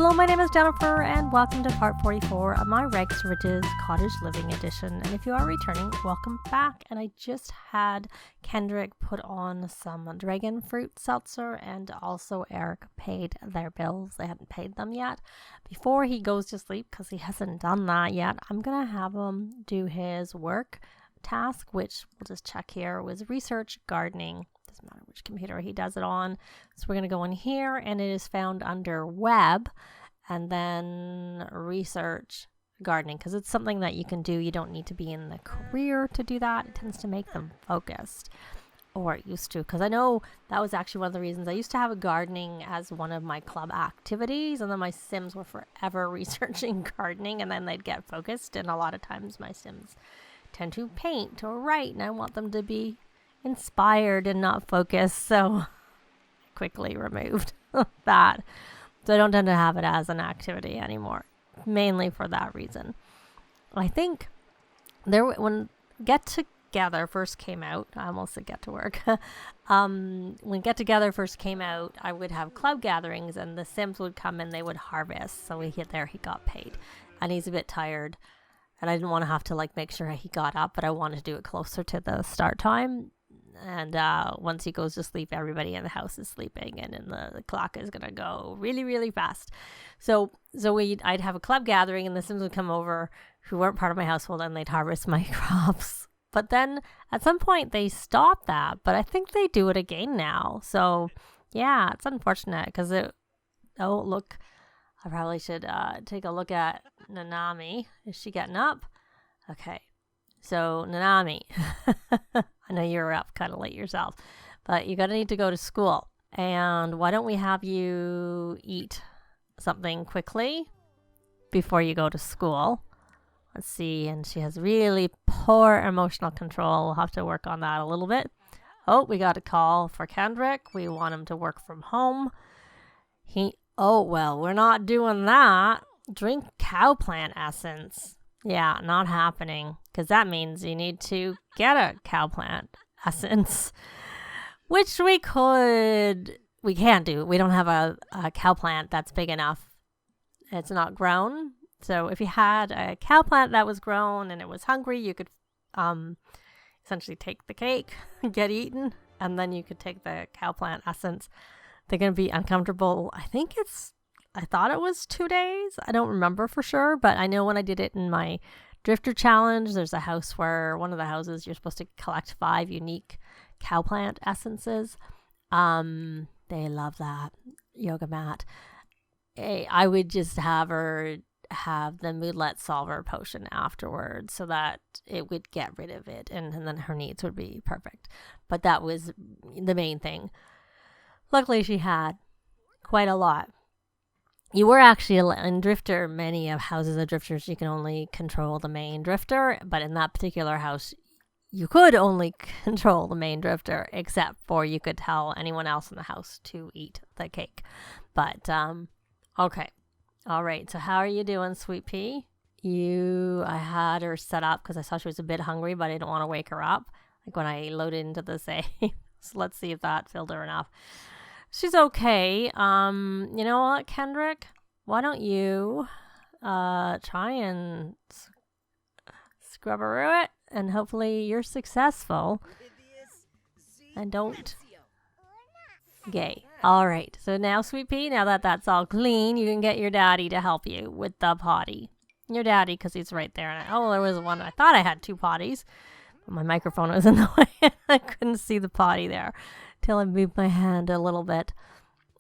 Hello, my name is Jennifer, and welcome to part 44 of my Rags to Riches Cottage Living Edition. And if you are returning, welcome back. And I just had Kendrick put on some dragon fruit seltzer, and also Eric paid their bills. They hadn't paid them yet. Before he goes to sleep, because he hasn't done that yet, I'm going to have him do his work task, which we'll just check here, was research gardening. Doesn't matter which computer he does it on. So we're going to go in here, and it is found under web and then research gardening, because it's something that you can do. You don't need to be in the career to do that. It tends to make them focused, or it used to, because I know that was actually one of the reasons I used to have a gardening as one of my club activities, and then my Sims were forever researching gardening, and then they'd get focused, and a lot of times my Sims tend to paint or write, and I want them to be inspired and not focused, so quickly removed that. So I don't tend to have it as an activity anymore, mainly for that reason. I think when Get Together first came out, I almost said Get to Work. When Get Together first came out, I would have club gatherings, and the Sims would come and they would harvest. So he got paid, and he's a bit tired, and I didn't want to have to make sure he got up, but I wanted to do it closer to the start time. And once he goes to sleep, everybody in the house is sleeping, and then the clock is going to go really, really fast. So I'd have a club gathering, and the Sims would come over who weren't part of my household, and they'd harvest my crops. But then at some point they stopped that, but I think they do it again now. So yeah, it's unfortunate, because oh, look, I probably should take a look at Nanami. Is she getting up? Okay. So, Nanami, I know you're up kind of late yourself, but you're going to need to go to school. And why don't we have you eat something quickly before you go to school? Let's see. And she has really poor emotional control. We'll have to work on that a little bit. Oh, we got a call for Kendrick. We want him to work from home. Oh, well, we're not doing that. Drink cow plant essence. Yeah, not happening, because that means you need to get a cow plant essence, which we can't do. We don't have a cow plant that's big enough. It's not grown. So if you had a cow plant that was grown and it was hungry, you could essentially take the cake, get eaten, and then you could take the cow plant essence. They're going to be uncomfortable. I thought it was 2 days. I don't remember for sure, but I know when I did it in my Drifter Challenge, there's a house where one of the houses you're supposed to collect 5 unique cow plant essences. They love that. Yoga mat. I would just have her have the moodlet solver potion afterwards, so that it would get rid of it, and then her needs would be perfect. But that was the main thing. Luckily, she had quite a lot. You were actually in Drifter, many of houses of Drifters, you can only control the main Drifter, but in that particular house, you could only control the main Drifter, except for you could tell anyone else in the house to eat the cake. But, okay. All right, so how are you doing, Sweet Pea? I had her set up because I saw she was a bit hungry, but I didn't want to wake her up, when I loaded into the save. So let's see if that filled her enough. She's okay. You know what, Kendrick? Why don't you try and scrubberoo it, and hopefully you're successful. And don't gay. All right. So now, Sweet Pea, now that that's all clean, you can get your daddy to help you with the potty. Your daddy, because he's right there. And there was one. I thought I had 2 potties, but my microphone was in the way. I couldn't see the potty there till I moved my hand a little bit.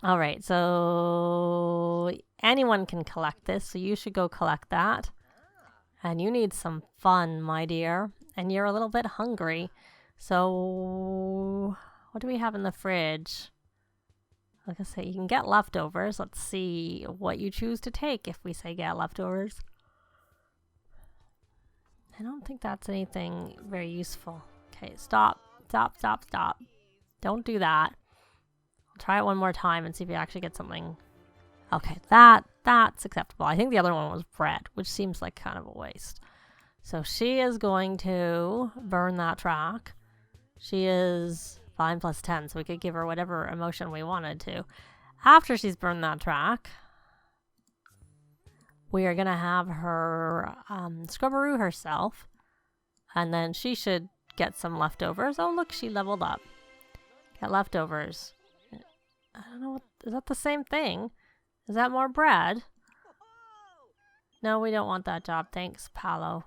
All right, so anyone can collect this, so you should go collect that. And you need some fun, my dear. And you're a little bit hungry. So what do we have in the fridge? Like I say, you can get leftovers. Let's see what you choose to take if we say get leftovers. I don't think that's anything very useful. Okay, stop. Don't do that. I'll try it one more time and see if you actually get something. Okay, that's acceptable. I think the other one was bread, which seems like kind of a waste. So she is going to burn that track. She is 5 plus 10, so we could give her whatever emotion we wanted to. After she's burned that track, we are going to have her scrubberoo herself. And then she should get some leftovers. Oh, look, she leveled up. Get leftovers. I don't know. Is that the same thing? Is that more bread? No, we don't want that job. Thanks, Paolo.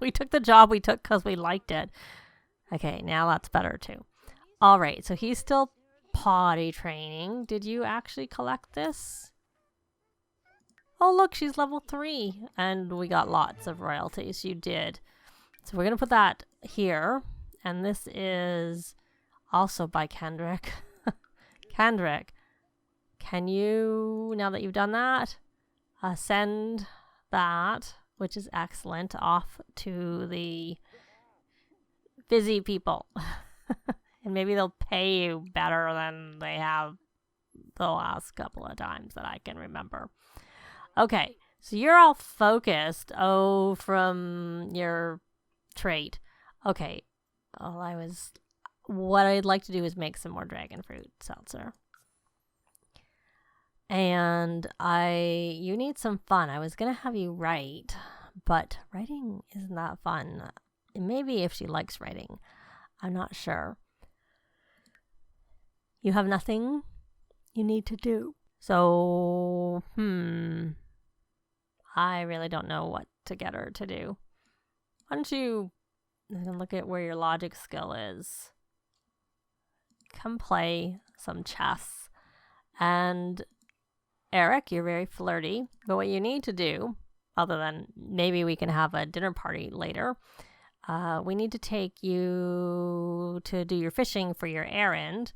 We took the job we took because we liked it. Okay, now that's better too. All right, so he's still potty training. Did you actually collect this? Oh, look, she's level 3. And we got lots of royalties. You did. So we're going to put that here. And this is also by Kendrick. Kendrick, can you, now that you've done that, send that, which is excellent, off to the busy people. And maybe they'll pay you better than they have the last couple of times that I can remember. Okay, so you're all focused, from your trait. Okay, what I'd like to do is make some more dragon fruit seltzer. And you need some fun. I was going to have you write, but writing isn't that fun. Maybe if she likes writing. I'm not sure. You have nothing you need to do. So, I really don't know what to get her to do. Why don't you look at where your logic skill is? Come play some chess. And Eric, you're very flirty. But what you need to do, other than maybe we can have a dinner party later, we need to take you to do your fishing for your errand.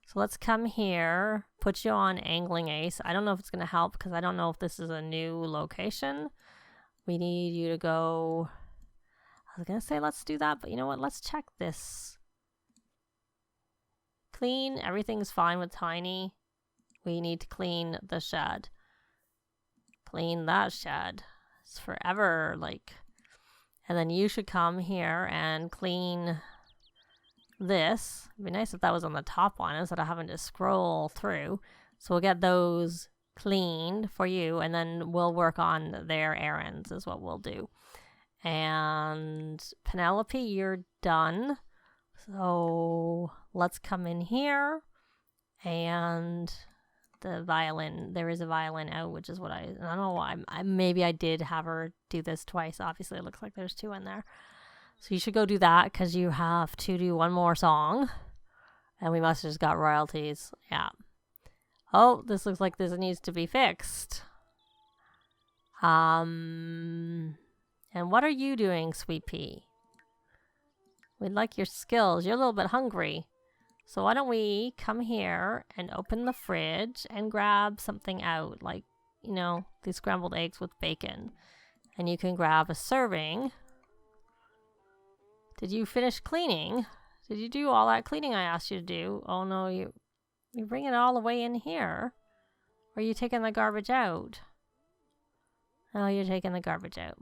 So let's come here, put you on Angling Ace. I don't know if it's going to help because I don't know if this is a new location. We need you to go... I was going to say let's do that, but you know what? Let's check this. Clean. Everything's fine with Tiny. We need to clean the shed. Clean that shed. It's forever, like... And then you should come here and clean... this. It'd be nice if that was on the top one instead of having to scroll through. So we'll get those cleaned for you and then we'll work on their errands is what we'll do. And Penelope, you're done. So let's come in here and the violin. There is a violin out, which is what I don't know why. Maybe I did have her do this twice. Obviously, it looks like there's 2 in there. So you should go do that because you have to do one more song. And we must have just got royalties. Yeah. Oh, this looks like this needs to be fixed. And what are you doing, Sweet Pea? We'd like your skills. You're a little bit hungry. So why don't we come here and open the fridge and grab something out. Like, these scrambled eggs with bacon. And you can grab a serving. Did you finish cleaning? Did you do all that cleaning I asked you to do? Oh no, you bring it all the way in here? Or are you taking the garbage out? Oh, you're taking the garbage out.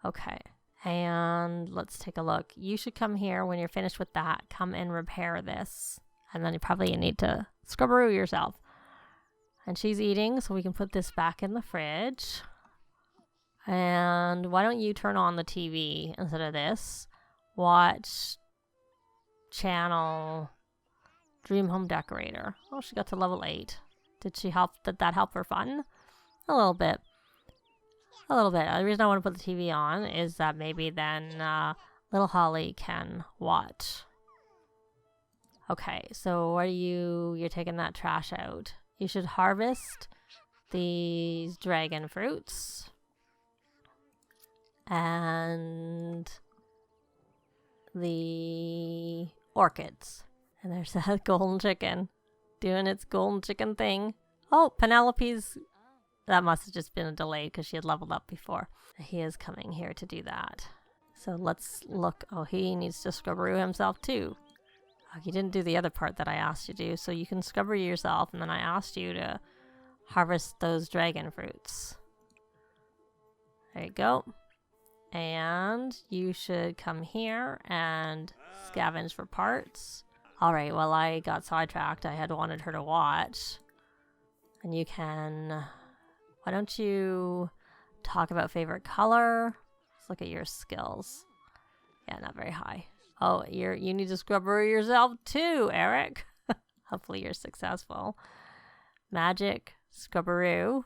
Okay, and let's take a look. You should come here when you're finished with that. Come and repair this. And then you probably need to scrubberoo yourself. And she's eating, so we can put this back in the fridge. And why don't you turn on the TV instead of this? Watch channel Dream Home Decorator. Oh, she got to level 8. Did that help her fun? A little bit. A little bit. The reason I want to put the TV on is that maybe then little Holly can watch. Okay, so you're taking that trash out. You should harvest these dragon fruits. And the orchids. And there's that golden chicken doing its golden chicken thing. Oh, Penelope's... That must have just been a delay because she had leveled up before. He is coming here to do that. So let's look. Oh, he needs to scrubberoo himself too. Oh, he didn't do the other part that I asked you to do. So you can scrubberoo yourself and then I asked you to harvest those dragon fruits. There you go. And you should come here and scavenge for parts. Alright, well I got sidetracked. I had wanted her to watch. And you can Why don't you talk about favorite color? Let's look at your skills. Yeah, not very high. Oh, you need to scrubberoo yourself too, Eric. Hopefully you're successful. Magic, scrubberoo.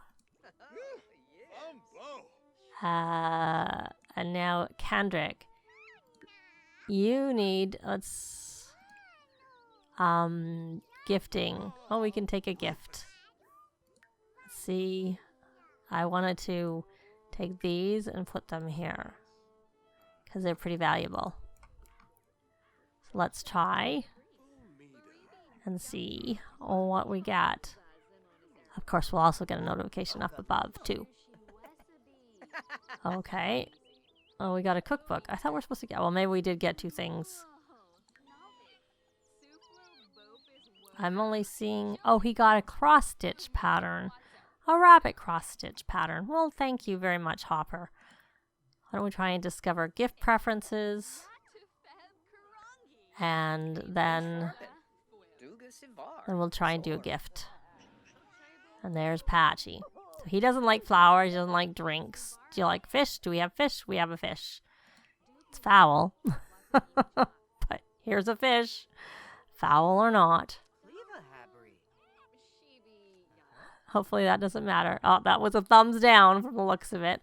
And now Kendrick. You need, gifting. Oh, we can take a gift. Let's see. I wanted to take these and put them here because they're pretty valuable. So let's try and see what we got. Of course, we'll also get a notification up above too. Okay. Oh, we got a cookbook. I thought we were supposed to get... Well, maybe we did get 2 things. I'm only seeing... Oh, he got a cross-stitch pattern. A rabbit cross-stitch pattern. Well, thank you very much, Hopper. Why don't we try and discover gift preferences? And then we'll try and do a gift. And there's Patchy. So he doesn't like flowers, he doesn't like drinks. Do you like fish? Do we have fish? We have a fish. It's foul. But here's a fish. Foul or not. Hopefully that doesn't matter. Oh, that was a thumbs down from the looks of it.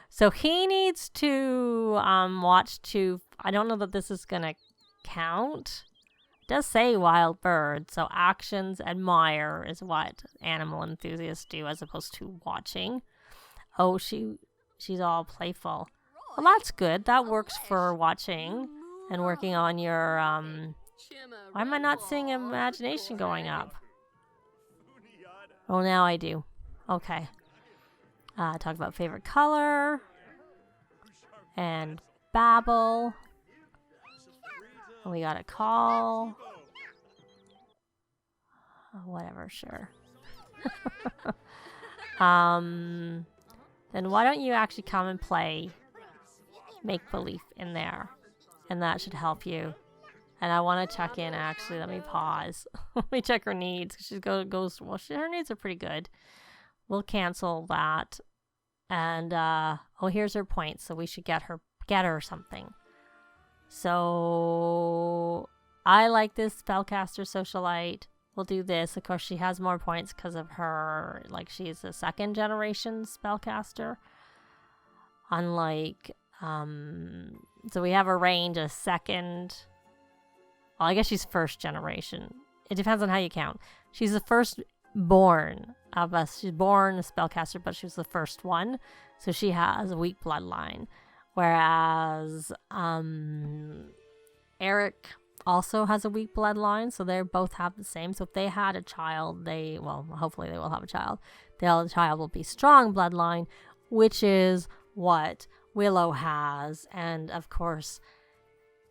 So he needs to watch 2. I don't know that this is going to count. It does say wild bird, so actions admire is what animal enthusiasts do as opposed to watching. Oh, she's all playful. Well, that's good. That works for watching and working on your why am I not seeing imagination going up? Oh, now I do. Okay. Talk about favorite color and babble. We got a call. Whatever, sure. Then why don't you actually come and play make-believe in there? And that should help you. And I want to check in, actually. Let me pause. Let me check her needs. She's goes, well, her needs are pretty good. We'll cancel that. And, oh, here's her points. So we should get her something. So I like this spellcaster socialite. We'll do this. Of course, she has more points because of her, like, she's a 2nd generation spellcaster. Unlike, so we have a range of 2nd. Well, I guess she's 1st generation. It depends on how you count. She's the first born of us. She's born a spellcaster, but she was the first one. So she has a weak bloodline. Whereas Eric also has a weak bloodline, so they both have the same. So if they had a child, hopefully they will have a child. The child will be strong bloodline, which is what Willow has. And of course,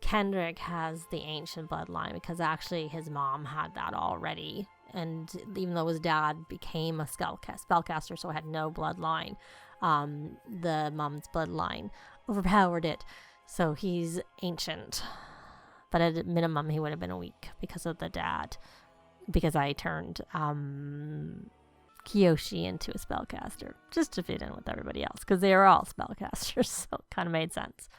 Kendrick has the ancient bloodline because actually his mom had that already. And even though his dad became a spellcaster, so had no bloodline, the mom's bloodline overpowered it. So he's ancient. But at a minimum, he would have been weak because of the dad. Because I turned Kiyoshi into a spellcaster. Just to fit in with everybody else. Because they are all spellcasters. So it kind of made sense.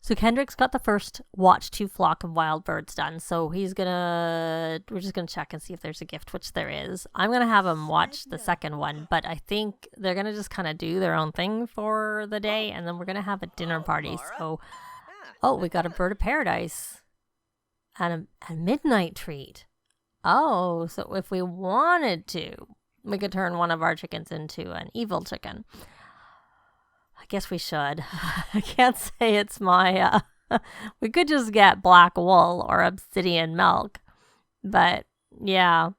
So Kendrick's got the first watch 2 flock of wild birds done. So we're just going to check and see if there's a gift, which there is. I'm going to have him watch the 2nd one, but I think they're going to just kind of do their own thing for the day. And then we're going to have a dinner party. So, oh, we got a bird of paradise and a midnight treat. Oh, so if we wanted to, we could turn one of our chickens into an evil chicken. I guess we should. I can't say it's my... we could just get black wool or obsidian milk. But, yeah.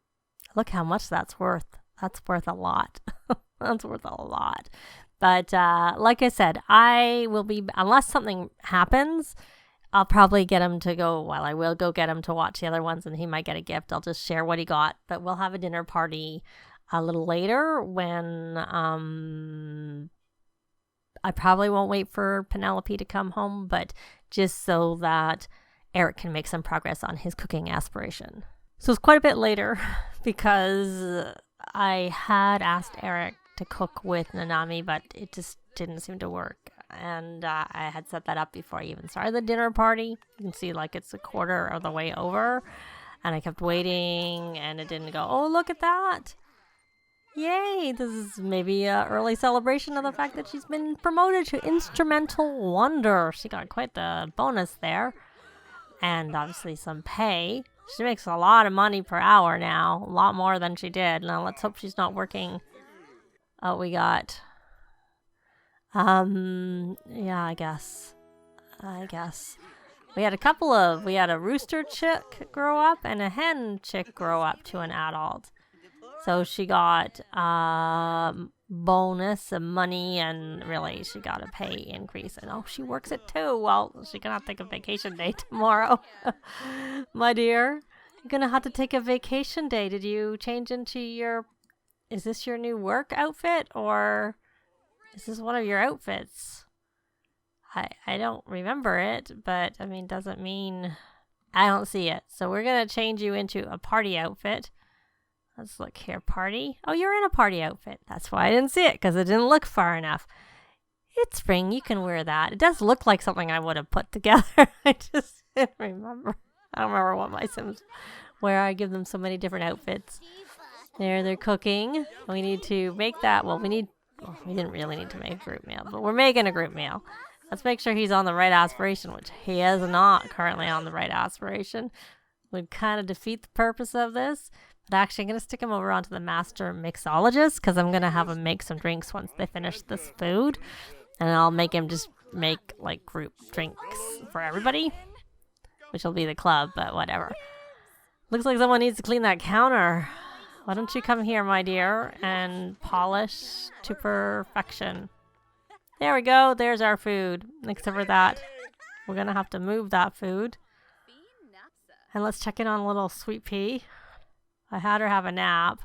Look how much that's worth. That's worth a lot. That's worth a lot. But, like I said, I will be... Unless something happens, I'll probably get him to go... Well, I will go get him to watch the other ones, and he might get a gift. I'll just share what he got. But we'll have a dinner party a little later when... I probably won't wait for Penelope to come home, but just so that Eric can make some progress on his cooking aspiration. So it's quite a bit later because I had asked Eric to cook with Nanami, but it just didn't seem to work. And I had set that up before I even started the dinner party. You can see like it's a quarter of the way over. And I kept waiting and it didn't go. Oh, look at that. Yay. This is maybe an early celebration of the fact that she's been promoted to Instrumental Wonder. She got quite the bonus there. And obviously some pay. She makes a lot of money per hour now. A lot more than she did. Now let's hope she's not working. Oh, we got... yeah, I guess. We had a rooster chick grow up and a hen chick grow up to an adult. So she got bonus and money, and really she got a pay increase. And oh, she works it too. Well, she's gonna have to take a vacation day tomorrow. My dear, you're gonna have to take a vacation day. Did you change into is this your new work outfit, or is this one of your outfits? I don't remember it, but I mean, doesn't mean I don't see it. So we're gonna change you into a party outfit. Let's look here, party. Oh, you're in a party outfit. That's why I didn't see it, because it didn't look far enough. It's spring, you can wear that. It does look like something I would have put together. I just didn't remember. I don't remember what my Sims wear. I give them so many different outfits. There, they're cooking. We need to make that. Well, we didn't really need to make a group meal, but we're making a group meal. Let's make sure he's on the right aspiration, which he is not currently on the right aspiration. Would kind of defeat the purpose of this. But actually, I'm going to stick him over onto the master mixologist, because I'm going to have him make some drinks once they finish this food. And I'll make him just make like group drinks for everybody, which will be the club, but whatever. Looks like someone needs to clean that counter. Why don't you come here, my dear, and polish to perfection. There we go. There's our food. Except for that, we're going to have to move that food. And let's check in on little Sweet Pea. I had her have a nap.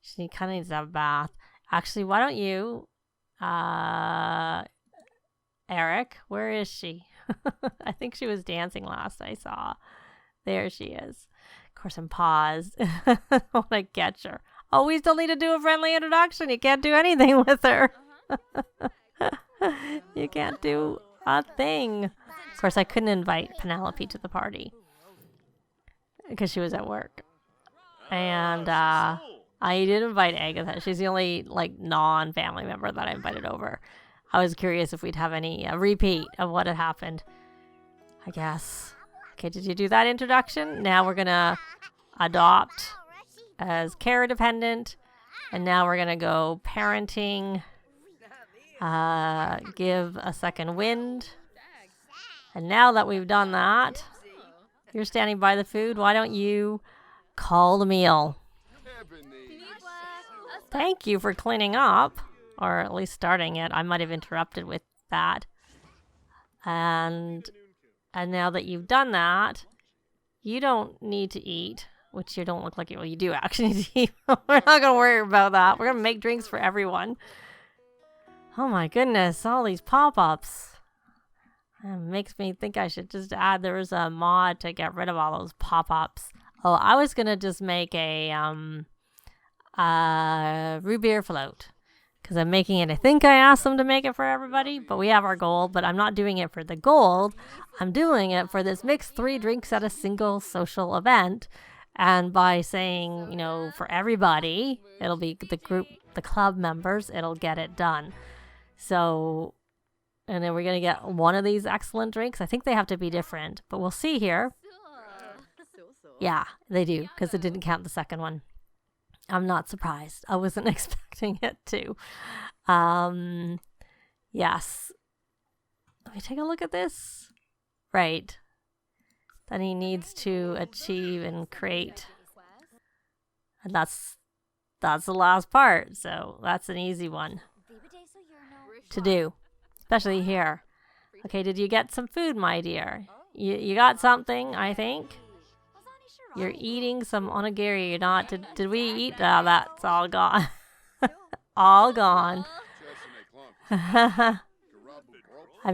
She kind of needs to have a bath. Actually, why don't you, Eric, where is she? I think she was dancing last I saw. There she is. Of course, I'm paused. I want to catch her. Oh, we still need to do a friendly introduction. You can't do anything with her. You can't do a thing. Of course, I couldn't invite Penelope to the party because she was at work. And I did invite Agatha. She's the only non-family member that I invited over. I was curious if we'd have a repeat of what had happened. I guess. Okay, did you do that introduction? Now we're gonna adopt as care dependent, and now we're gonna go parenting. Give a second wind. And now that we've done that, you're standing by the food. Why don't you call the meal? Thank you for cleaning up, or at least starting it. I might have interrupted with that. And now that you've done that, you don't need to eat, which you don't look like you. Well, you do actually need to eat. We're not going to worry about that. We're going to make drinks for everyone. Oh my goodness, all these pop-ups. It makes me think I should just add, there was a mod to get rid of all those pop-ups. Oh, I was going to just make a root beer float, because I'm making it. I think I asked them to make it for everybody, but we have our gold, but I'm not doing it for the gold. I'm doing it for this mixed 3 drinks at a single social event. And by saying, for everybody, it'll be the club members, it'll get it done. So, and then we're going to get one of these excellent drinks. I think they have to be different, but we'll see here. Yeah, they do, because it didn't count the second one. I'm not surprised. I wasn't expecting it to. Yes. Let me take a look at this. Right. Then he needs to achieve and create. And that's the last part. So that's an easy one to do, especially here. Okay, did you get some food, my dear? You got something, I think. You're eating some onigiri. You're not. Did we eat? Oh, that's all gone. All gone. I'm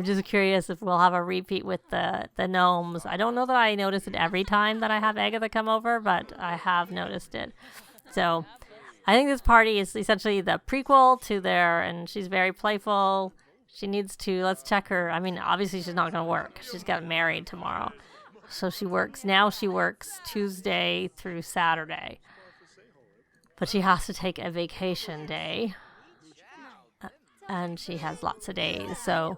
just curious if we'll have a repeat with the gnomes. I don't know that I notice it every time that I have Agatha come over, but I have noticed it. So I think this party is essentially the prequel to there, and she's very playful. She needs to, let's check her. I mean, obviously she's not going to work. She's getting married tomorrow. So she works Tuesday through Saturday. But she has to take a vacation day. And she has lots of days. So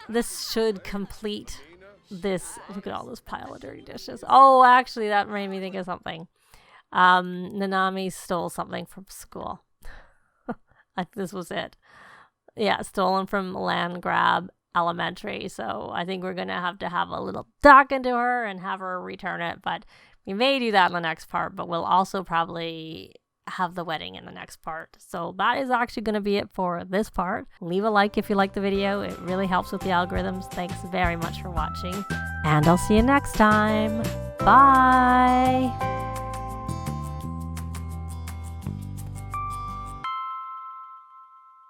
this should complete this. Look at all this pile of dirty dishes. Oh, actually, that made me think of something. Nanami stole something from school. This was it. Yeah, stolen from Land Grab Elementary. So I think we're going to have a little talk into her and have her return it. But we may do that in the next part. But we'll also probably have the wedding in the next part. So that is actually going to be it for this part. Leave a like if you like the video. It really helps with the algorithms. Thanks very much for watching. And I'll see you next time. Bye.